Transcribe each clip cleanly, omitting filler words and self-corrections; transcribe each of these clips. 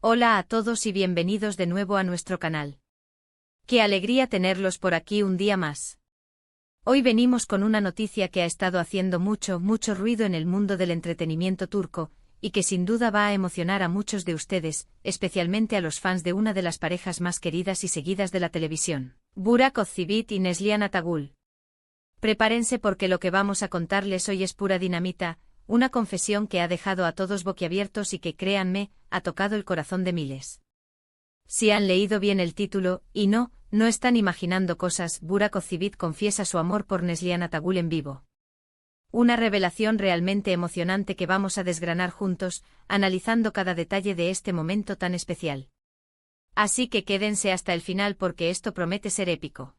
Hola a todos y bienvenidos de nuevo a nuestro canal. Qué alegría tenerlos por aquí un día más. Hoy venimos con una noticia que ha estado haciendo mucho ruido en el mundo del entretenimiento turco, y que sin duda va a emocionar a muchos de ustedes, especialmente a los fans de una de las parejas más queridas y seguidas de la televisión, Burak Özçivit y Neslihan Atagül. Prepárense porque lo que vamos a contarles hoy es pura dinamita, una confesión que ha dejado a todos boquiabiertos y que, créanme, ha tocado el corazón de miles. Si han leído bien el título, y no están imaginando cosas, Burak Özçivit confiesa su amor por Neslihan Atagül en vivo. Una revelación realmente emocionante que vamos a desgranar juntos, analizando cada detalle de este momento tan especial. Así que quédense hasta el final porque esto promete ser épico.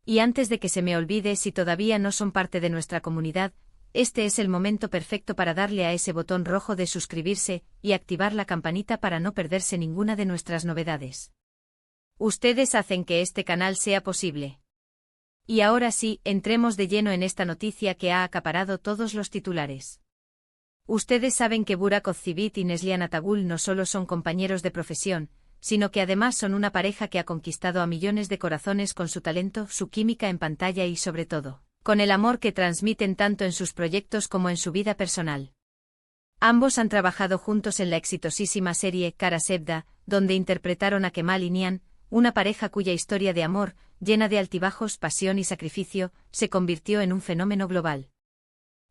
Y antes de que se me olvide, si todavía no son parte de nuestra comunidad, este es el momento perfecto para darle a ese botón rojo de suscribirse y activar la campanita para no perderse ninguna de nuestras novedades. Ustedes hacen que este canal sea posible. Y ahora sí, entremos de lleno en esta noticia que ha acaparado todos los titulares. Ustedes saben que Burak Özçivit y Neslihan Atagül no solo son compañeros de profesión, sino que además son una pareja que ha conquistado a millones de corazones con su talento, su química en pantalla y sobre todo, con el amor que transmiten tanto en sus proyectos como en su vida personal. Ambos han trabajado juntos en la exitosísima serie Kara Sevda, donde interpretaron a Kemal y Nihan, una pareja cuya historia de amor, llena de altibajos, pasión y sacrificio, se convirtió en un fenómeno global.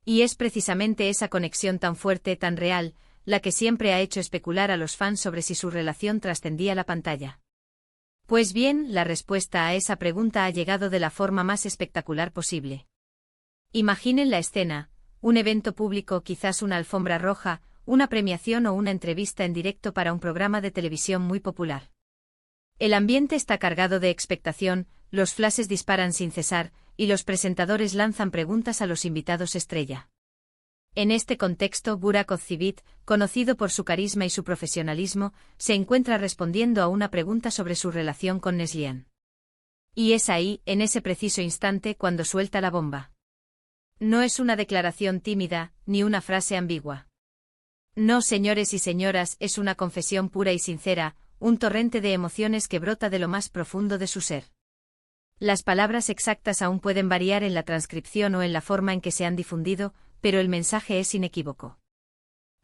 Y es precisamente esa conexión tan fuerte, tan real, la que siempre ha hecho especular a los fans sobre si su relación trascendía la pantalla. Pues bien, la respuesta a esa pregunta ha llegado de la forma más espectacular posible. Imaginen la escena, un evento público, quizás una alfombra roja, una premiación o una entrevista en directo para un programa de televisión muy popular. El ambiente está cargado de expectación, los flashes disparan sin cesar, y los presentadores lanzan preguntas a los invitados estrella. En este contexto, Burak Özçivit, conocido por su carisma y su profesionalismo, se encuentra respondiendo a una pregunta sobre su relación con Neslihan. Y es ahí, en ese preciso instante, cuando suelta la bomba. No es una declaración tímida, ni una frase ambigua. No, señores y señoras, es una confesión pura y sincera, un torrente de emociones que brota de lo más profundo de su ser. Las palabras exactas aún pueden variar en la transcripción o en la forma en que se han difundido, pero el mensaje es inequívoco.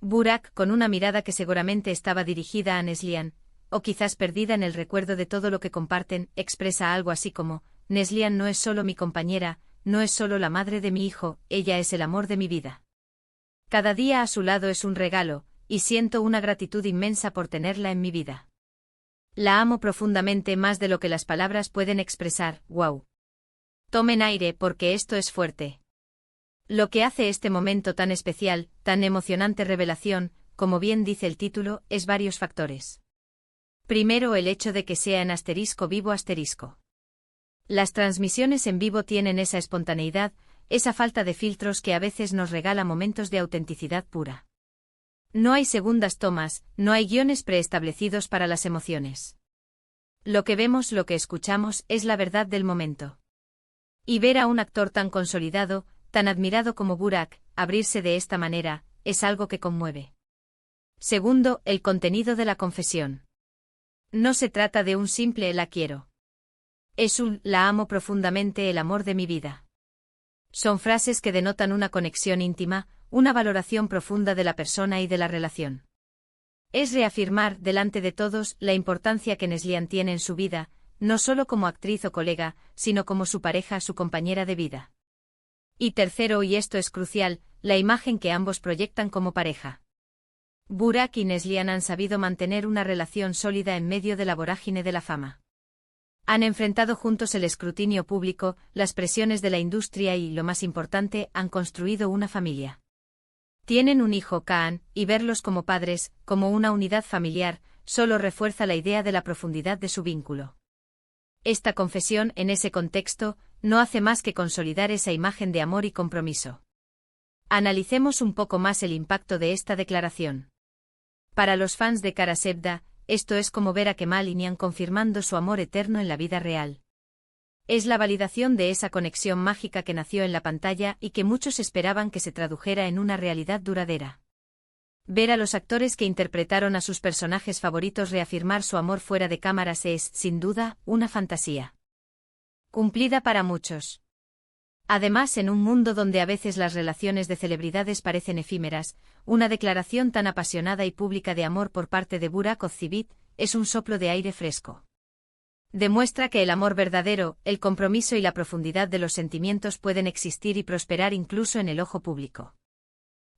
Burak, con una mirada que seguramente estaba dirigida a Neslihan, o quizás perdida en el recuerdo de todo lo que comparten, expresa algo así como: Neslihan no es solo mi compañera, no es solo la madre de mi hijo, ella es el amor de mi vida. Cada día a su lado es un regalo, y siento una gratitud inmensa por tenerla en mi vida. La amo profundamente, más de lo que las palabras pueden expresar. ¡Wow! Tomen aire porque esto es fuerte. Lo que hace este momento tan especial, tan emocionante revelación, como bien dice el título, es varios factores. Primero, el hecho de que sea en *vivo*. Las transmisiones en vivo tienen esa espontaneidad, esa falta de filtros que a veces nos regala momentos de autenticidad pura. No hay segundas tomas, no hay guiones preestablecidos para las emociones. Lo que vemos, lo que escuchamos, es la verdad del momento. Y ver a un actor tan consolidado, tan admirado como Burak, abrirse de esta manera, es algo que conmueve. Segundo, el contenido de la confesión. No se trata de un simple "la quiero". Es un "la amo profundamente, el amor de mi vida". Son frases que denotan una conexión íntima, una valoración profunda de la persona y de la relación. Es reafirmar, delante de todos, la importancia que Neslihan tiene en su vida, no solo como actriz o colega, sino como su pareja, su compañera de vida. Y tercero, y esto es crucial, la imagen que ambos proyectan como pareja. Burak y Neslihan han sabido mantener una relación sólida en medio de la vorágine de la fama. Han enfrentado juntos el escrutinio público, las presiones de la industria y, lo más importante, han construido una familia. Tienen un hijo, Kaan, y verlos como padres, como una unidad familiar, solo refuerza la idea de la profundidad de su vínculo. Esta confesión, en ese contexto, no hace más que consolidar esa imagen de amor y compromiso. Analicemos un poco más el impacto de esta declaración. Para los fans de Kara Sevda, esto es como ver a Kemal y Nihan confirmando su amor eterno en la vida real. Es la validación de esa conexión mágica que nació en la pantalla y que muchos esperaban que se tradujera en una realidad duradera. Ver a los actores que interpretaron a sus personajes favoritos reafirmar su amor fuera de cámaras es, sin duda, una fantasía cumplida para muchos. Además, en un mundo donde a veces las relaciones de celebridades parecen efímeras, una declaración tan apasionada y pública de amor por parte de Burak Özçivit es un soplo de aire fresco. Demuestra que el amor verdadero, el compromiso y la profundidad de los sentimientos pueden existir y prosperar incluso en el ojo público.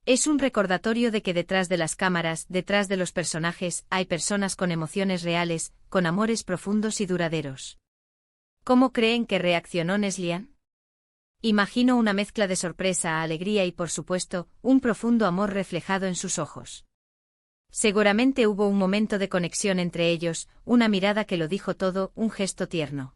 Es un recordatorio de que detrás de las cámaras, detrás de los personajes, hay personas con emociones reales, con amores profundos y duraderos. ¿Cómo creen que reaccionó Neslihan? Imagino una mezcla de sorpresa, alegría y, por supuesto, un profundo amor reflejado en sus ojos. Seguramente hubo un momento de conexión entre ellos, una mirada que lo dijo todo, un gesto tierno.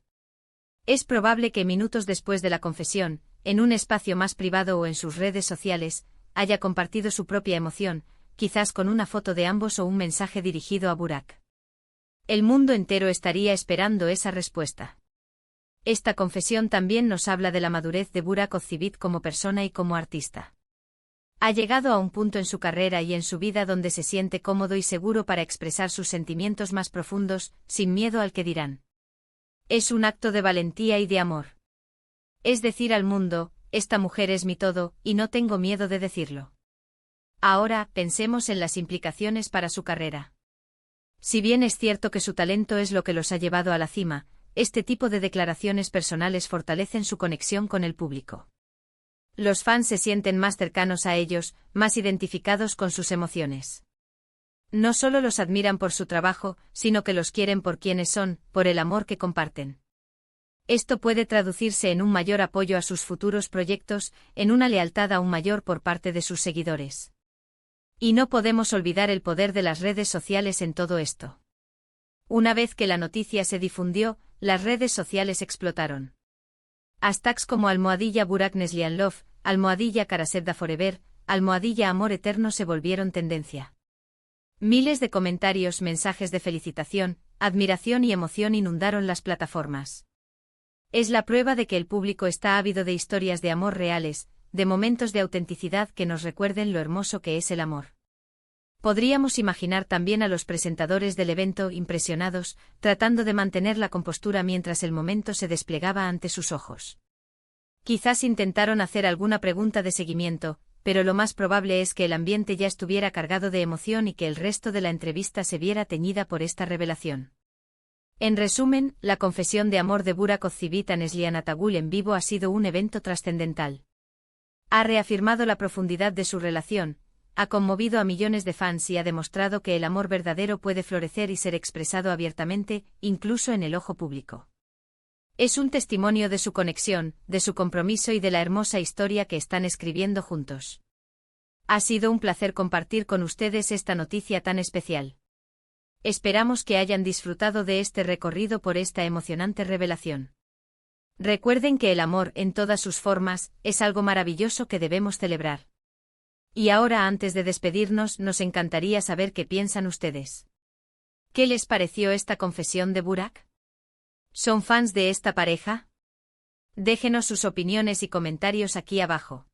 Es probable que minutos después de la confesión, en un espacio más privado o en sus redes sociales, haya compartido su propia emoción, quizás con una foto de ambos o un mensaje dirigido a Burak. El mundo entero estaría esperando esa respuesta. Esta confesión también nos habla de la madurez de Burak Özçivit como persona y como artista. Ha llegado a un punto en su carrera y en su vida donde se siente cómodo y seguro para expresar sus sentimientos más profundos, sin miedo al que dirán. Es un acto de valentía y de amor. Es decir al mundo, esta mujer es mi todo, y no tengo miedo de decirlo. Ahora, pensemos en las implicaciones para su carrera. Si bien es cierto que su talento es lo que los ha llevado a la cima, este tipo de declaraciones personales fortalecen su conexión con el público. Los fans se sienten más cercanos a ellos, más identificados con sus emociones. No solo los admiran por su trabajo, sino que los quieren por quienes son, por el amor que comparten. Esto puede traducirse en un mayor apoyo a sus futuros proyectos, en una lealtad aún mayor por parte de sus seguidores. Y no podemos olvidar el poder de las redes sociales en todo esto. Una vez que la noticia se difundió, las redes sociales explotaron. Hashtags como #Burak Neslihan Love, #Karasevda Forever, #Amor Eterno se volvieron tendencia. Miles de comentarios, mensajes de felicitación, admiración y emoción inundaron las plataformas. Es la prueba de que el público está ávido de historias de amor reales, de momentos de autenticidad que nos recuerden lo hermoso que es el amor. Podríamos imaginar también a los presentadores del evento impresionados, tratando de mantener la compostura mientras el momento se desplegaba ante sus ojos. Quizás intentaron hacer alguna pregunta de seguimiento, pero lo más probable es que el ambiente ya estuviera cargado de emoción y que el resto de la entrevista se viera teñida por esta revelación. En resumen, la confesión de amor de Burak Özçivit a Neslihan Atagül en vivo ha sido un evento trascendental. Ha reafirmado la profundidad de su relación, ha conmovido a millones de fans y ha demostrado que el amor verdadero puede florecer y ser expresado abiertamente, incluso en el ojo público. Es un testimonio de su conexión, de su compromiso y de la hermosa historia que están escribiendo juntos. Ha sido un placer compartir con ustedes esta noticia tan especial. Esperamos que hayan disfrutado de este recorrido por esta emocionante revelación. Recuerden que el amor, en todas sus formas, es algo maravilloso que debemos celebrar. Y ahora, antes de despedirnos, nos encantaría saber qué piensan ustedes. ¿Qué les pareció esta confesión de Burak? ¿Son fans de esta pareja? Déjenos sus opiniones y comentarios aquí abajo.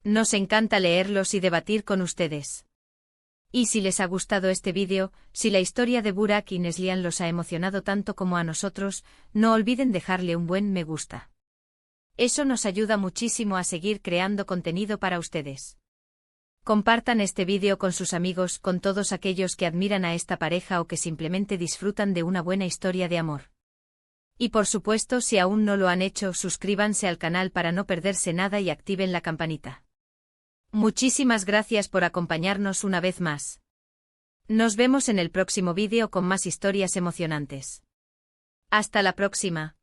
Nos encanta leerlos y debatir con ustedes. Y si les ha gustado este vídeo, si la historia de Burak y Neslihan los ha emocionado tanto como a nosotros, no olviden dejarle un buen me gusta. Eso nos ayuda muchísimo a seguir creando contenido para ustedes. Compartan este vídeo con sus amigos, con todos aquellos que admiran a esta pareja o que simplemente disfrutan de una buena historia de amor. Y por supuesto, si aún no lo han hecho, suscríbanse al canal para no perderse nada y activen la campanita. Muchísimas gracias por acompañarnos una vez más. Nos vemos en el próximo vídeo con más historias emocionantes. Hasta la próxima.